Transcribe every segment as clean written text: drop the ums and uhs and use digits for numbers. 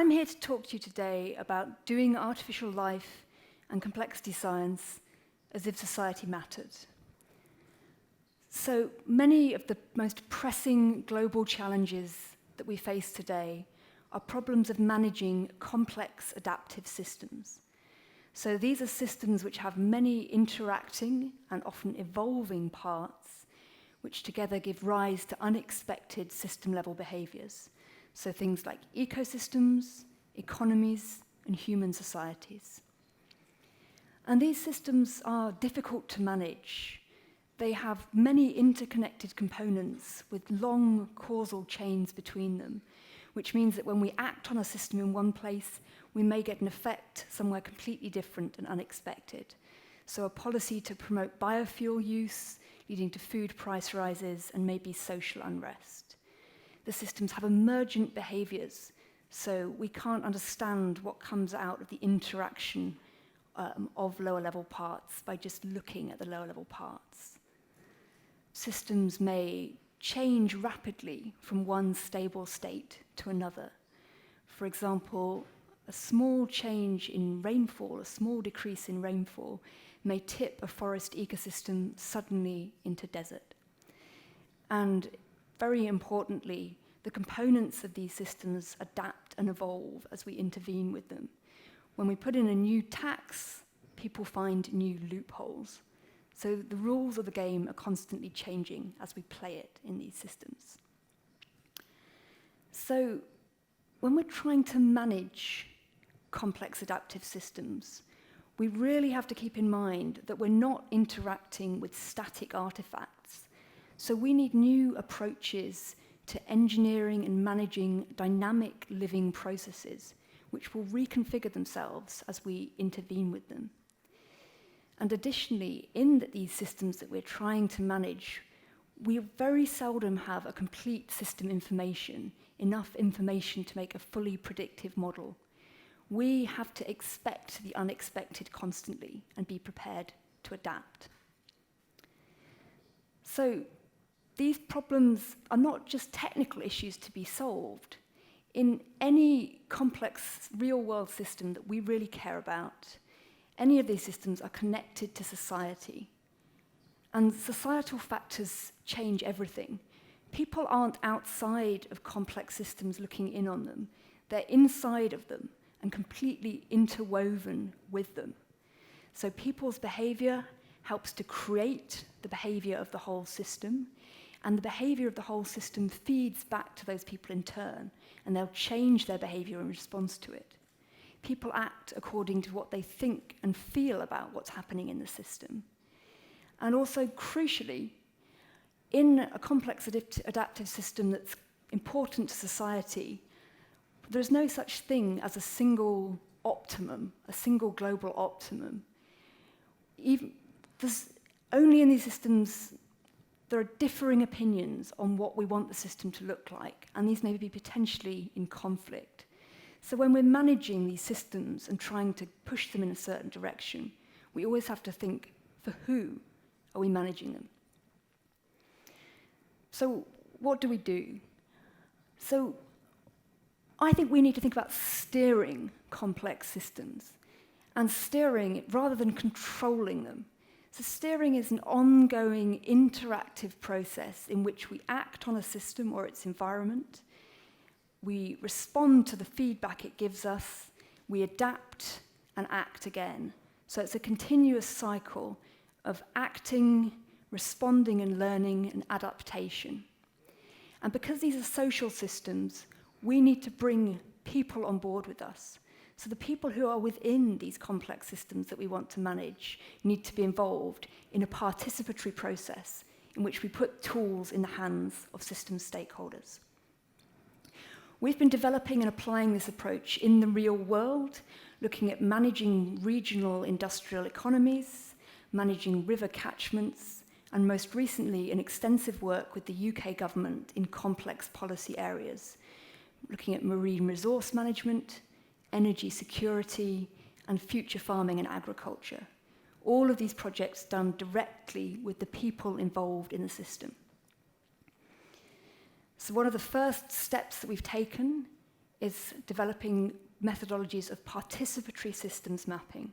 I'm here to talk to you today about doing artificial life and complexity science as if society mattered. So many of the most pressing global challenges that we face today are problems of managing complex adaptive systems. So these are systems which have many interacting and often evolving parts, which together give rise to unexpected system-level behaviors. So things like ecosystems, economies, and human societies. And these systems are difficult to manage. They have many interconnected components with long causal chains between them, which means that when we act on a system in one place, we may get an effect somewhere completely different and unexpected. So a policy to promote biofuel use, leading to food price rises and maybe social unrest. The systems have emergent behaviors, so we can't understand what comes out of the interaction of lower level parts by just looking at the lower level parts. Systems may change rapidly from one stable state to another. For example, a small change in rainfall, a small decrease in rainfall, may tip a forest ecosystem suddenly into desert. And very importantly, the components of these systems adapt and evolve as we intervene with them. When we put in a new tax, people find new loopholes. So the rules of the game are constantly changing as we play it in these systems. So when we're trying to manage complex adaptive systems, we really have to keep in mind that we're not interacting with static artifacts. So we need new approaches to engineering and managing dynamic living processes, which will reconfigure themselves as we intervene with them. And additionally, in these systems that we're trying to manage, we very seldom have a complete system information, enough information to make a fully predictive model. We have to expect the unexpected constantly and be prepared to adapt. So these problems are not just technical issues to be solved. In any complex real-world system that we really care about, any of these systems are connected to society. And societal factors change everything. People aren't outside of complex systems looking in on them. They're inside of them and completely interwoven with them. So people's behavior helps to create the behavior of the whole system, and the behavior of the whole system feeds back to those people in turn, and they'll change their behavior in response to it. People act according to what they think and feel about what's happening in the system. And also, crucially, in a complex adaptive system that's important to society, there's no such thing as a single optimum, a single global optimum. Only in these systems, there are differing opinions on what we want the system to look like, and these may be potentially in conflict. So when we're managing these systems and trying to push them in a certain direction, we always have to think, for who are we managing them? So what do we do? So I think we need to think about steering complex systems, and steering rather than controlling them. So steering is an ongoing interactive process in which we act on a system or its environment. We respond to the feedback it gives us, we adapt and act again. So it's a continuous cycle of acting, responding and learning and adaptation. And because these are social systems, we need to bring people on board with us. So the people who are within these complex systems that we want to manage need to be involved in a participatory process in which we put tools in the hands of system stakeholders. We've been developing and applying this approach in the real world, looking at managing regional industrial economies, managing river catchments, and most recently in extensive work with the UK government in complex policy areas, looking at marine resource management, energy security, and future farming and agriculture. All of these projects done directly with the people involved in the system. So one of the first steps that we've taken is developing methodologies of participatory systems mapping.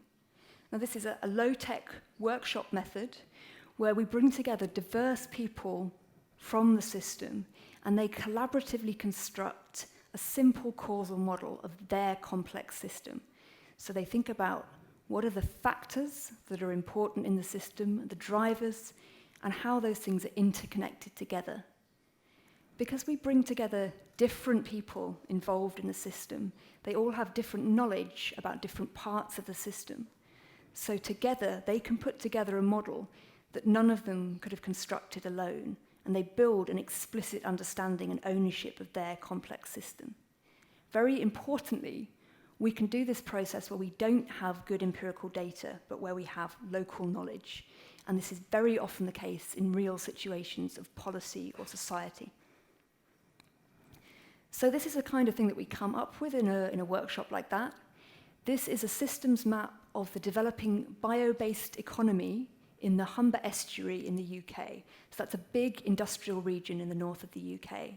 Now, this is a low-tech workshop method where we bring together diverse people from the system, and they collaboratively construct a simple causal model of their complex system. So they think about what are the factors that are important in the system, the drivers, and how those things are interconnected together. Because we bring together different people involved in the system, they all have different knowledge about different parts of the system. So together, they can put together a model that none of them could have constructed alone, and they build an explicit understanding and ownership of their complex system. Very importantly, we can do this process where we don't have good empirical data, but where we have local knowledge. And this is very often the case in real situations of policy or society. So this is the kind of thing that we come up with in a workshop like that. This is a systems map of the developing bio-based economy in the Humber Estuary in the UK. So that's a big industrial region in the north of the UK.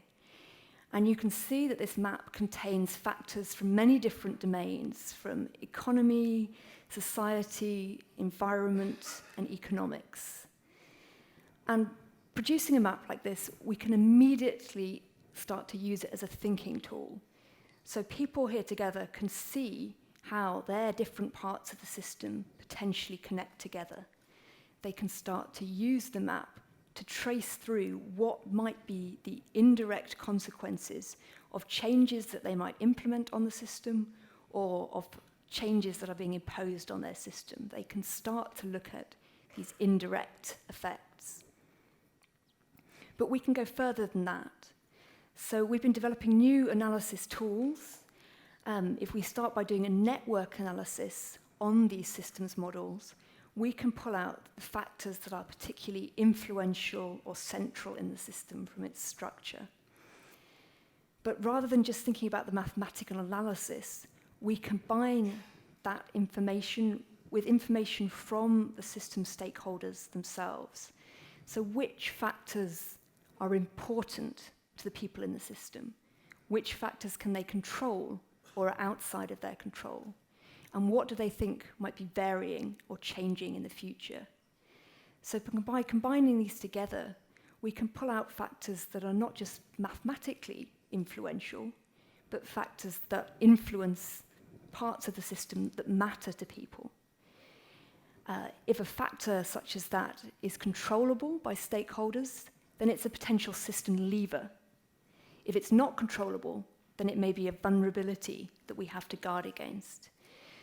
And you can see that this map contains factors from many different domains, from economy, society, environment, and economics. And producing a map like this, we can immediately start to use it as a thinking tool. So people here together can see how their different parts of the system potentially connect together. They can start to use the map to trace through what might be the indirect consequences of changes that they might implement on the system or of changes that are being imposed on their system. They can start to look at these indirect effects. But we can go further than that. So we've been developing new analysis tools. If we start by doing a network analysis on these systems models, we can pull out the factors that are particularly influential or central in the system from its structure. But rather than just thinking about the mathematical analysis, we combine that information with information from the system stakeholders themselves. So which factors are important to the people in the system? Which factors can they control or are outside of their control? And what do they think might be varying or changing in the future? So by combining these together, we can pull out factors that are not just mathematically influential, but factors that influence parts of the system that matter to people. If a factor such as that is controllable by stakeholders, then it's a potential system lever. If it's not controllable, then it may be a vulnerability that we have to guard against.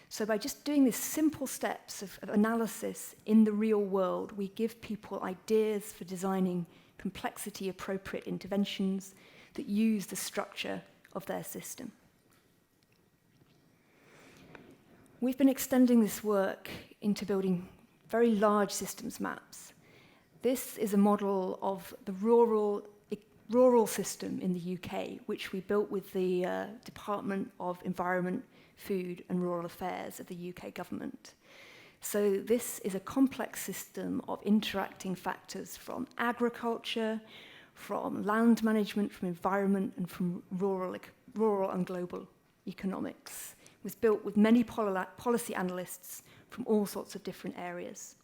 So by just doing these simple steps of analysis in the real world, we give people ideas for designing complexity-appropriate interventions that use the structure of their system. We've been extending this work into building very large systems maps. This is a model of the rural system in the UK, which we built with the Department of Environment, Food and Rural Affairs of the UK government. So this is a complex system of interacting factors from agriculture, from land management, from environment, and from rural and global economics. It was built with many policy analysts from all sorts of different areas.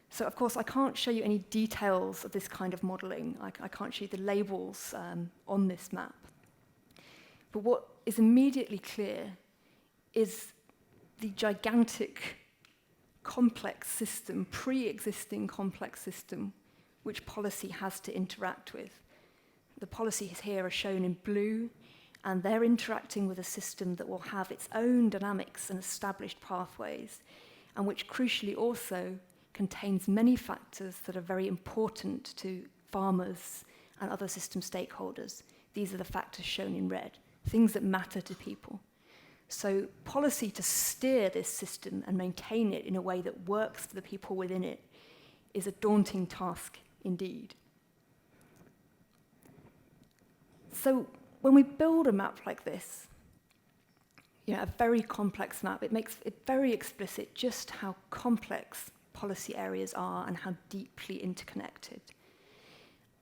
So, of course, I can't show you any details of this kind of modelling. I can't show you the labels on this map. But what is immediately clear is the gigantic complex system, pre-existing complex system, which policy has to interact with. The policies here are shown in blue, and they're interacting with a system that will have its own dynamics and established pathways, and which crucially also contains many factors that are very important to farmers and other system stakeholders. These are the factors shown in red, things that matter to people. So policy to steer this system and maintain it in a way that works for the people within it is a daunting task indeed. So when we build a map like this, a very complex map, it makes it very explicit just how complex policy areas are and how deeply interconnected.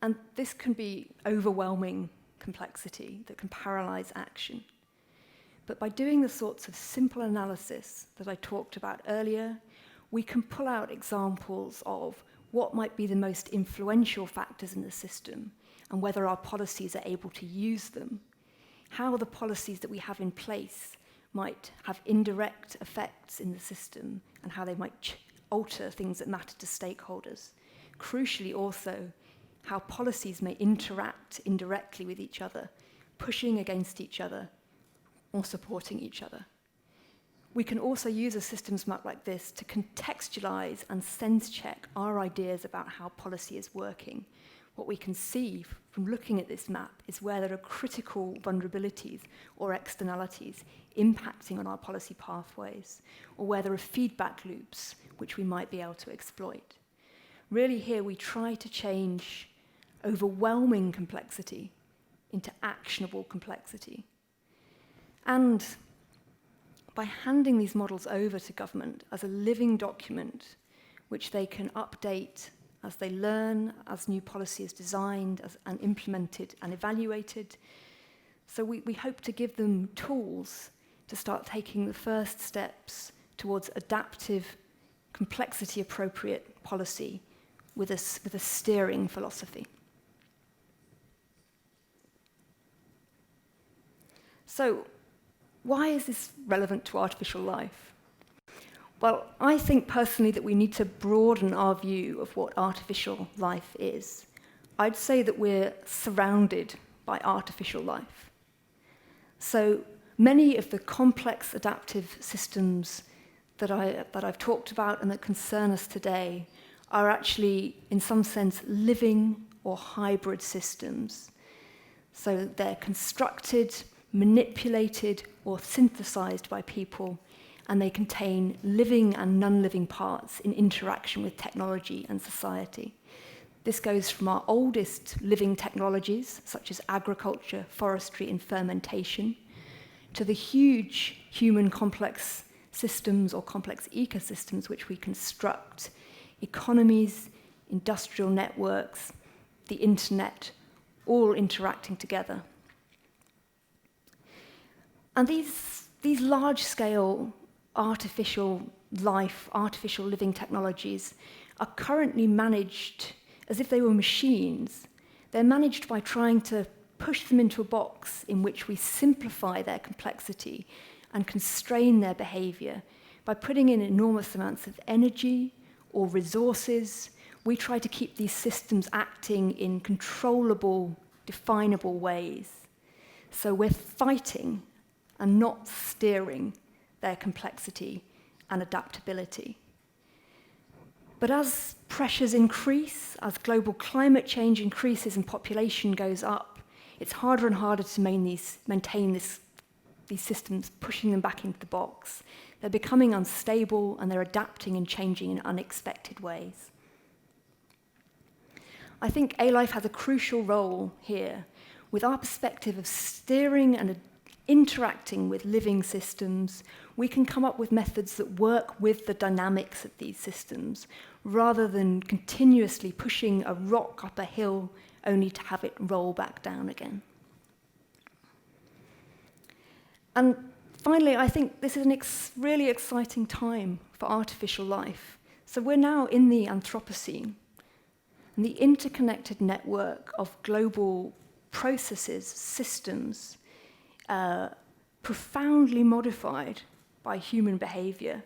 And this can be overwhelming complexity that can paralyze action. But by doing the sorts of simple analysis that I talked about earlier, we can pull out examples of what might be the most influential factors in the system and whether our policies are able to use them, how the policies that we have in place might have indirect effects in the system and how they might alter things that matter to stakeholders. Crucially also, how policies may interact indirectly with each other, pushing against each other or supporting each other. We can also use a systems map like this to contextualize and sense check our ideas about how policy is working. What we can see from looking at this map is where there are critical vulnerabilities or externalities impacting on our policy pathways, or where there are feedback loops which we might be able to exploit. Really here we try to change overwhelming complexity into actionable complexity. And by handing these models over to government as a living document, which they can update as they learn, as new policy is designed and implemented and evaluated. So we hope to give them tools to start taking the first steps towards adaptive, complexity-appropriate policy with a steering philosophy. So, why is this relevant to artificial life? Well, I think personally that we need to broaden our view of what artificial life is. I'd say that we're surrounded by artificial life. So many of the complex adaptive systems that I've talked about and that concern us today are actually, in some sense, living or hybrid systems. So they're constructed, manipulated, or synthesized by people, and they contain living and non-living parts in interaction with technology and society. This goes from our oldest living technologies, such as agriculture, forestry, and fermentation, to the huge human complex systems or complex ecosystems which we construct, economies, industrial networks, the internet, all interacting together. And these large-scale artificial life, artificial living technologies are currently managed as if they were machines. They're managed by trying to push them into a box in which we simplify their complexity and constrain their behavior. By putting in enormous amounts of energy or resources, we try to keep these systems acting in controllable, definable ways. So we're fighting and not steering their complexity and adaptability. But as pressures increase, as global climate change increases and population goes up, it's harder and harder to maintain these systems, pushing them back into the box. They're becoming unstable and they're adapting and changing in unexpected ways. I think ALIFE has a crucial role here with our perspective of steering and interacting with living systems. We can come up with methods that work with the dynamics of these systems rather than continuously pushing a rock up a hill only to have it roll back down again. And finally, I think this is a really exciting time for artificial life. So we're now in the Anthropocene, and the interconnected network of global processes, systems, profoundly modified by human behavior.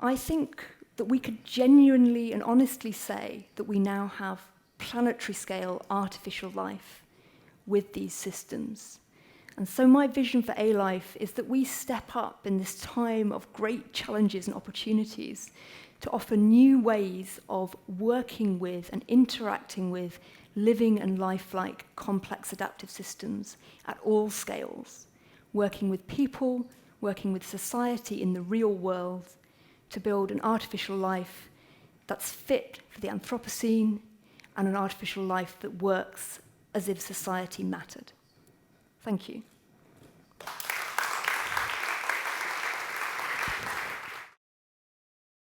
I think that we could genuinely and honestly say that we now have planetary scale artificial life with these systems. And so my vision for ALIFE is that we step up in this time of great challenges and opportunities to offer new ways of working with and interacting with living and lifelike complex adaptive systems at all scales, working with people, working with society in the real world to build an artificial life that's fit for the Anthropocene and an artificial life that works as if society mattered. Thank you.